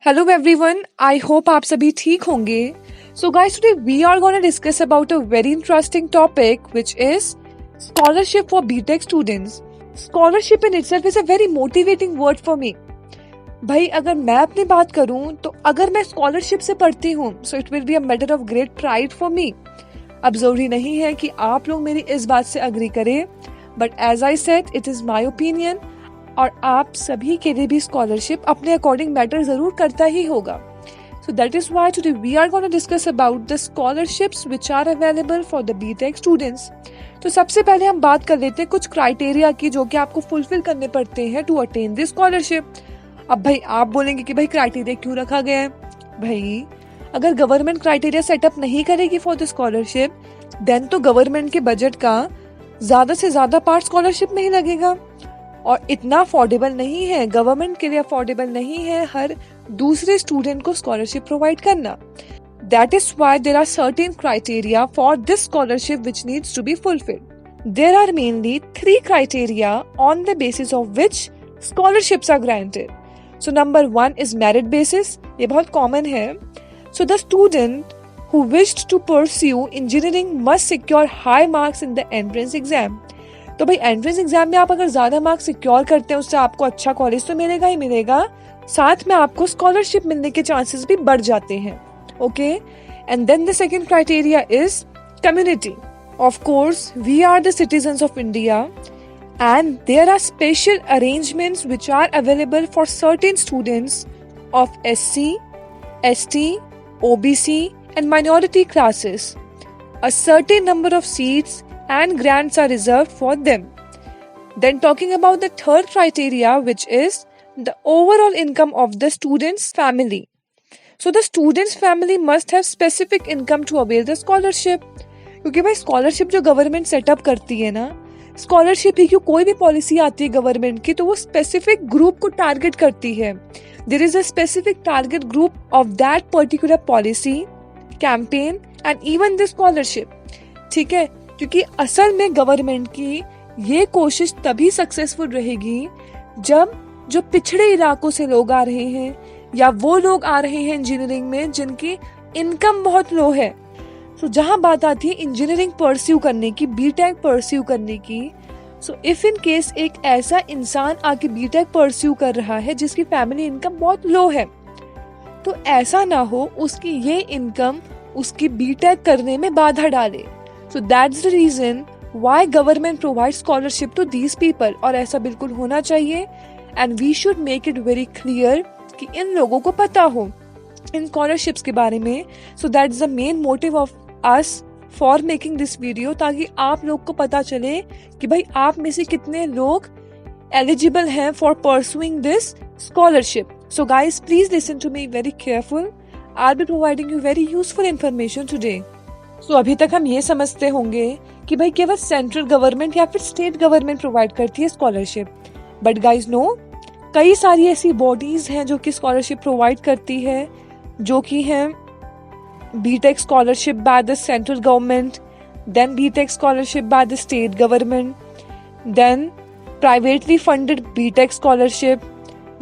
Hello everyone, I hope आप सभी ठीक होंगे. So guys, today we are gonna discuss about a very interesting topic which is scholarship for BTech students. Scholarship in itself is a very motivating word for me. भाई, अगर मैं अपनी बात करूं तो अगर मैं स्कॉलरशिप से पढ़ती हूं so it will be a matter of great pride for me. अब जरूरी नहीं है कि आप लोग मेरी इस बात से अग्री करें, but as I said it is my opinion. और आप सभी के लिए भी स्कॉलरशिप अपने अकॉर्डिंग मैटर जरूर करता ही होगा. So that is why today we are gonna discuss about the scholarships which are available for the BTech students. तो सबसे पहले हम बात कर लेते हैं कुछ क्राइटेरिया की जो कि आपको फुलफिल करने पड़ते हैं टू अटेन दिस स्कॉलरशिप. अब भाई आप बोलेंगे कि भाई क्राइटेरिया क्यों रखा गया है. भाई, अगर गवर्नमेंट क्राइटेरिया सेटअप नहीं करेगी फॉर द स्कॉलरशिप देन तो गवर्नमेंट के बजट का ज्यादा से ज्यादा पार्ट स्कॉलरशिप में ही लगेगा. और इतना अफोर्डेबल नहीं है, गवर्नमेंट के लिए अफोर्डेबल नहीं है हर दूसरे स्टूडेंट को स्कॉलरशिप प्रोवाइड करना. That is why there are certain criteria for this scholarship which needs to be fulfilled. There are mainly 3 criteria on the basis of which scholarships are granted. So number 1 is merit basis. ये बहुत common है. So the student who wished to pursue engineering must secure high marks in the entrance exam. तो भाई entrance exam में आप अगर ज्यादा marks secure करते हैं उससे आपको अच्छा कॉलेज तो मिलेगा ही मिलेगा, साथ में आपको स्कॉलरशिप मिलने के चांसेस भी बढ़ जाते हैं. Okay, and then the second criteria is community. Of course we are the citizens of India and there are special arrangements which are available for certain students of SC, ST, OBC and minority classes. A certain number of seats and grants are reserved for them. Then talking about the third criteria, which is the overall income of the student's family. So the student's family must have specific income to avail the scholarship. क्योंकि भाई scholarship जो government setup करती है ना, scholarship ही क्यों, कोई भी policy आती है गवर्नमेंट की तो वो स्पेसिफिक ग्रुप को टारगेट करती है. There is a specific target group of that particular policy, campaign and even the scholarship. ठीक है, क्योंकि असल में गवर्नमेंट की ये कोशिश तभी सक्सेसफुल रहेगी जब जो पिछड़े इलाकों से लोग आ रहे हैं या वो लोग आ रहे हैं इंजीनियरिंग में जिनकी इनकम बहुत लो है. तो जहां बात आती है इंजीनियरिंग परस्यू करने की, बीटेक परस्यू करने की, सो इफ इन केस एक ऐसा इंसान आके बीटेक परस्यू कर रहा है जिसकी फैमिली इनकम बहुत लो है, तो ऐसा ना हो उसकी ये इनकम उसकी बीटेक करने में बाधा डाले. So that's the reason why government provides scholarship to these people. और ऐसा बिल्कुल होना चाहिए and we should make it very clear कि इन लोगों को पता हो इन scholarships के बारे में. So that's the main motive of us for making this video, ताकि आप लोग को पता चले कि भाई आप में से कितने लोग eligible हैं for pursuing this scholarship. So guys, please listen to me very careful. I'll be providing you very useful information today. So अभी तक हम ये समझते होंगे कि भाई केवल सेंट्रल गवर्नमेंट या फिर स्टेट गवर्नमेंट प्रोवाइड करती है स्कॉलरशिप, बट गाइज नो, कई सारी ऐसी बॉडीज हैं जो कि स्कॉलरशिप प्रोवाइड करती है, जो कि हैं B Tech scholarship by the central government, then B Tech scholarship by the state government, then privately funded B Tech scholarship,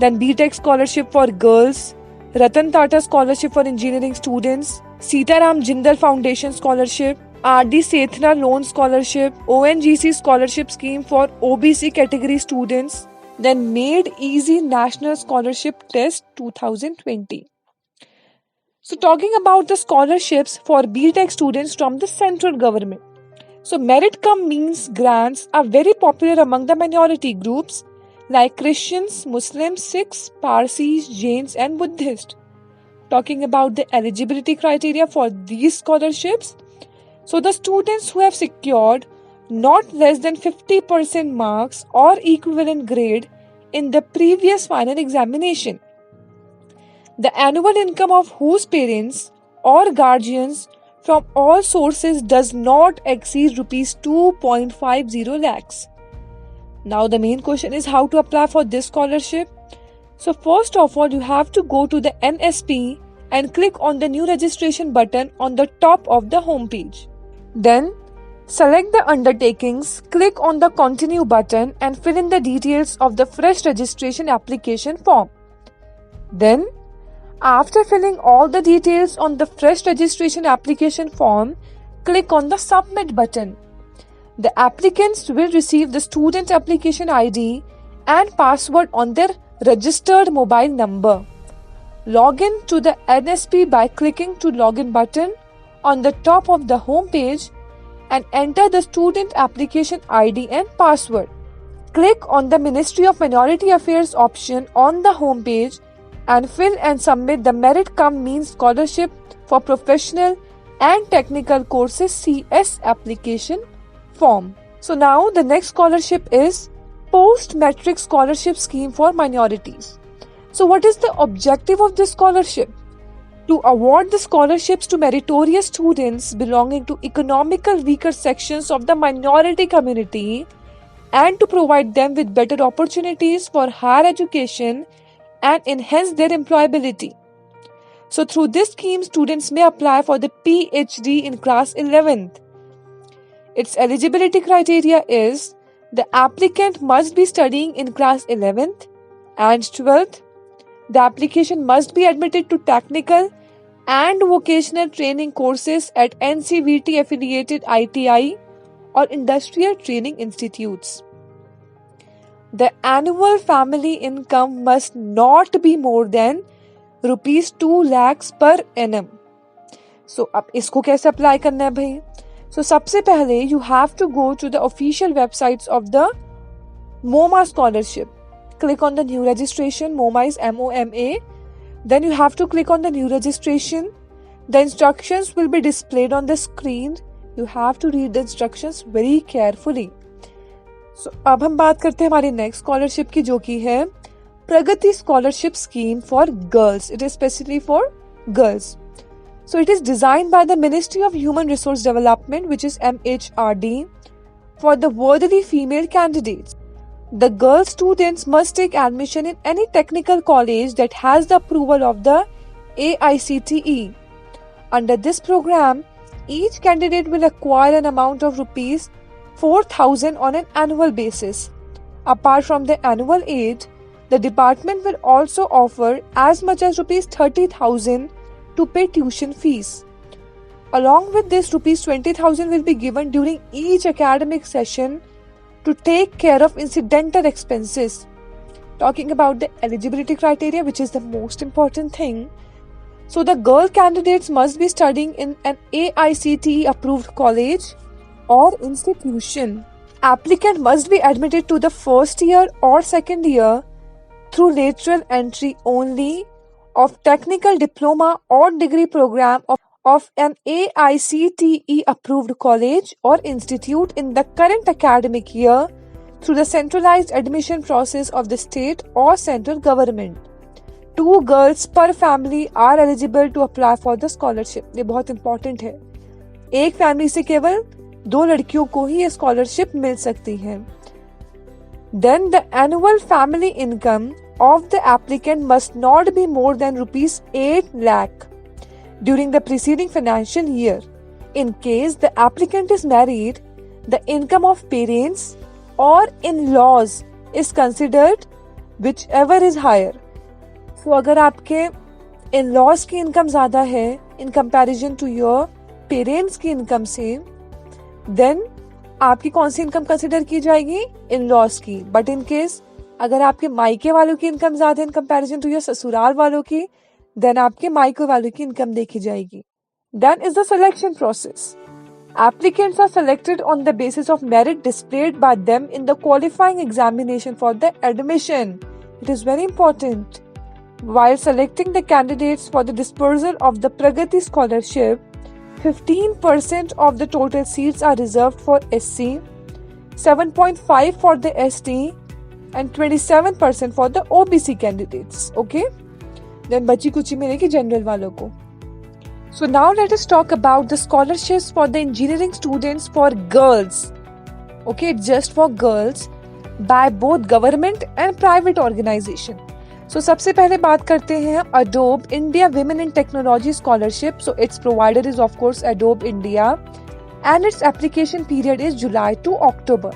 then B Tech scholarship for girls, Ratan Tata scholarship for engineering students, Sitaram Jindal foundation scholarship, R D. Sethna loan scholarship, ONGC scholarship scheme for OBC category students, then made easy national scholarship test 2020. So talking about the scholarships for BTech students from the central government. So merit cum means grants are very popular among the minority groups like Christians, Muslims, Sikhs, Parsis, Jains and Buddhists. Talking about the eligibility criteria for these scholarships. So the students who have secured not less than 50% marks or equivalent grade in the previous final examination, the annual income of whose parents or guardians from all sources does not exceed rupees 2.50 lakhs. Now the main question is how to apply for this scholarship. So first of all, you have to go to the NSP and click on the new registration button on the top of the home page. Then select the undertakings, click on the continue button and fill in the details of the fresh registration application form. Then After filling all the details on the fresh registration application form, click on the Submit button. The applicants will receive the student application ID and password on their registered mobile number. Log in to the NSP by clicking to Login button on the top of the home page and enter the student application ID and password. Click on the Ministry of Minority Affairs option on the home page and fill and submit the Merit Cum Means Scholarship for Professional and Technical Courses CS application form. So now the next scholarship is Post-Matric Scholarship Scheme for Minorities. So what is the objective of this scholarship? To award the scholarships to meritorious students belonging to economical weaker sections of the minority community and to provide them with better opportunities for higher education and enhance their employability. So through this scheme, students may apply for the PhD in class 11th. Its eligibility criteria is the applicant must be studying in class 11th and 12th. The application must be admitted to technical and vocational training courses at NCVT affiliated ITI or industrial training institutes. The annual family income must not be more than rupees 2 lakhs per annum. So अब इसको कैसे apply करना है भाई? So सबसे पहले you have to go to the official websites of the MoMA scholarship. Click on the new registration. MoMA is MOMA. Then you have to click on the new registration. The instructions will be displayed on the screen. You have to read the instructions very carefully. So अब हम बात करते हैं हमारी next scholarship की, जो की है Pragati scholarship scheme for girls. It is specially for girls. So it is designed by the Ministry of Human Resource Development, which is MHRD, for the worthy female candidates. The girl students must take admission in any technical college that has the approval of the AICTE. Under this program, each candidate will acquire an amount of rupees 4,000 on an annual basis. Apart from the annual aid, the department will also offer as much as rupees 30,000 to pay tuition fees. Along with this, rupees 20,000 will be given during each academic session to take care of incidental expenses. Talking about the eligibility criteria, which is the most important thing. So the girl candidates must be studying in an AICTE approved college or institution. Applicant must be admitted to the first year or second year through lateral entry only of technical diploma or degree program of an AICTE approved college or institute in the current academic year through the centralized admission process of the state or central government. 2 girls per family are eligible to apply for the scholarship. ये बहुत important है. एक family से केवल 2 लड़कियों को ही ये scholarship मिल सकती है. Then the annual family income of the applicant must not be more than rupees 8 lakh during the preceding financial year. In case the applicant is married, the income of parents or in-laws is considered, whichever is higher. So अगर आपके in-laws की income ज़्यादा है in comparison to your parents की income से, then आपकी कौन सी income consider की जाएगी? इन-लॉज की. बट इन केस अगर आपके मायके वालों की इनकम ज्यादा इन कंपैरिजन टू योर ससुराल वालों की, देन आपके मायके वालों की इनकम देखी जाएगी. Then is the selection process. Applicants are selected on the basis of merit displayed by them in the qualifying examination for the admission. It is very important. While selecting the candidates for the dispersal of the Pragati scholarship, 15% of the total seats are reserved for SC, 7.5% for the ST, and 27% for the OBC candidates. Okay? Then बची कुची मिलेगी general वालों को. So now let us talk about the scholarships for the engineering students for girls. Okay, just for girls by both government and private organization. So सबसे पहले बात करते हैं Adobe India Women in Technology Scholarship. So its provider is of course Adobe India and its application period is July to October.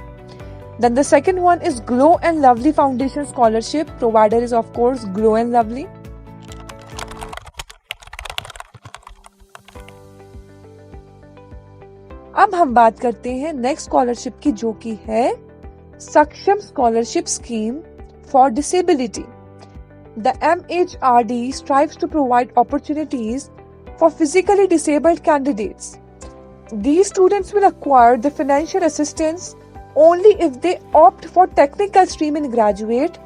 Then the second one is Glow and Lovely Foundation Scholarship. Provider is of course Glow and Lovely. अब हम बात करते हैं next scholarship की, जो कि है सक्षम scholarship scheme for disability. The MHRD strives to provide opportunities for physically disabled candidates. These students will acquire the financial assistance only if they opt for technical stream in graduate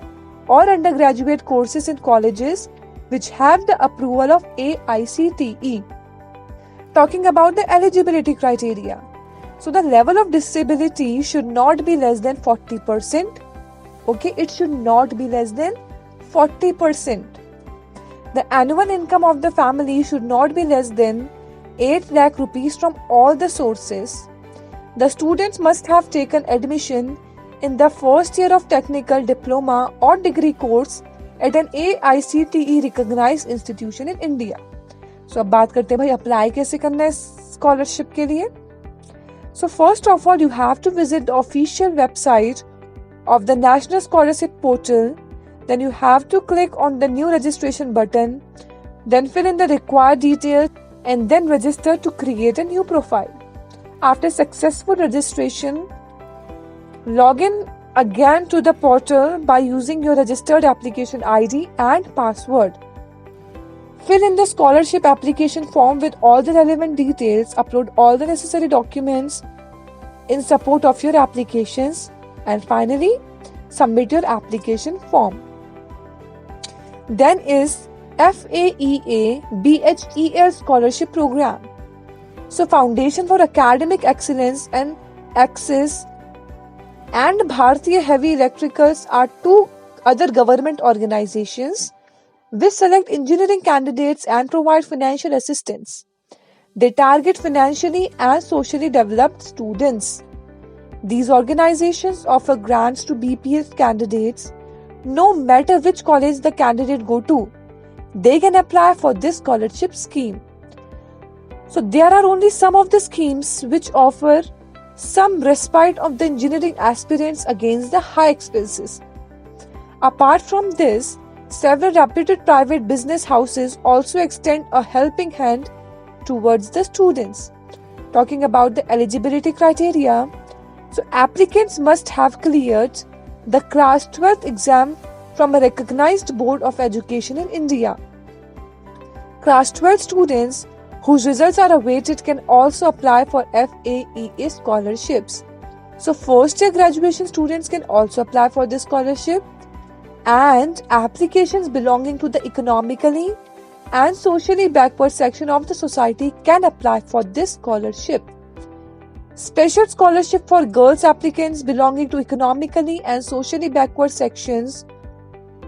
or undergraduate courses in colleges which have the approval of AICTE. Talking about the eligibility criteria. So the level of disability should not be less than 40%. Okay, it should not be less than 40%. The annual income of the family should not be less than 8 lakh rupees from all the sources. The students must have taken admission in the first year of technical diploma or degree course at an AICTE recognized institution in India. So अब बात करते हैं भाई apply कैसे करना है scholarship के लिए. So first of all, you have to visit the official website of the National Scholarship Portal. Then you have to click on the new registration button, then fill in the required details and then register to create a new profile. After successful registration, log in again to the portal by using your registered application ID and password. Fill in the scholarship application form with all the relevant details, upload all the necessary documents in support of your applications, and finally submit your application form. Then is FAEA BHEL Scholarship Program. So Foundation for Academic Excellence and Access and Bharatiya Heavy Electricals are two other government organizations which select engineering candidates and provide financial assistance. They target financially and socially developed students. These organizations offer grants to BPS candidates. No matter which college the candidate go to, they can apply for this scholarship scheme. So there are only some of the schemes which offer some respite of the engineering aspirants against the high expenses. Apart from this, several reputed private business houses also extend a helping hand towards the students. Talking about the eligibility criteria, so applicants must have cleared the class 12th exam from a recognized board of education in India. Class 12 students whose results are awaited can also apply for FAEA scholarships. So first year graduation students can also apply for this scholarship, and applications belonging to the economically and socially backward section of the society can apply for this scholarship. Special scholarship for girls applicants belonging to economically and socially backward sections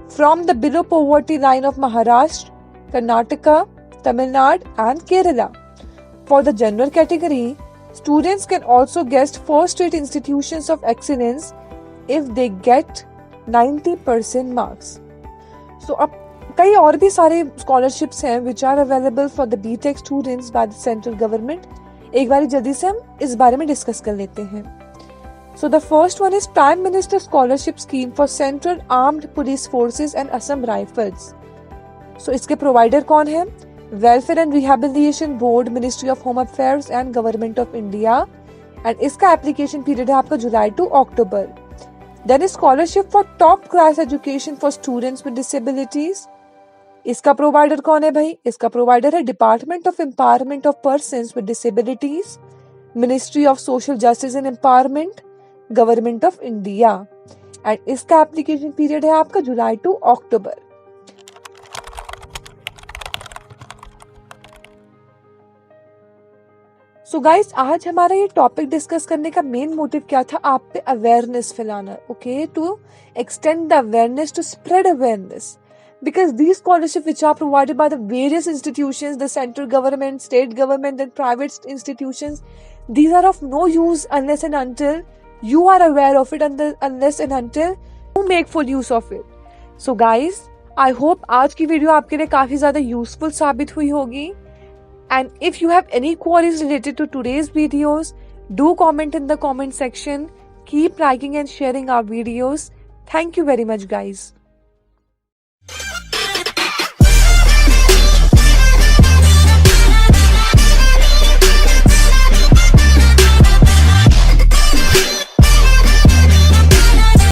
from the below poverty line of Maharashtra, Karnataka, Tamil Nadu and Kerala. For the general category, students can also get first-rate institutions of excellence if they get 90% marks. So अब कई और भी सारे scholarships हैं which are available for the BTech students by the central government. एक बार जल्दी से हम इस बारे में डिस्कस कर लेते हैं. So the first one is Prime Minister Scholarship Scheme for Central Armed Police Forces and Assam Rifles. So इसके प्रोवाइडर कौन है? Welfare and Rehabilitation Board, Ministry of Home Affairs and Government of India. And इसका application period है आपका July to October. Then is Scholarship for Top Class Education for Students with Disabilities. इसका provider कौन है भाई? इसका प्रोवाइडर है department of empowerment of persons with disabilities, ministry of social justice and empowerment, government of India. And इसका application period है आपका July to October. So guys, आज हमारा ये टॉपिक डिस्कस करने का मेन मोटिव क्या था? आप पे अवेयरनेस फैलाना. Okay, to extend the awareness, to spread awareness. Because these scholarships which are provided by the various institutions, the central government, state government and private institutions, these are of no use unless and until you are aware of it, unless and until you make full use of it. So guys, I hope आज की video आपके लिए काफी ज्यादा useful साबित हुई होगी. And if you have any queries related to today's videos, do comment in the comment section. Keep liking and sharing our videos. Thank you very much guys.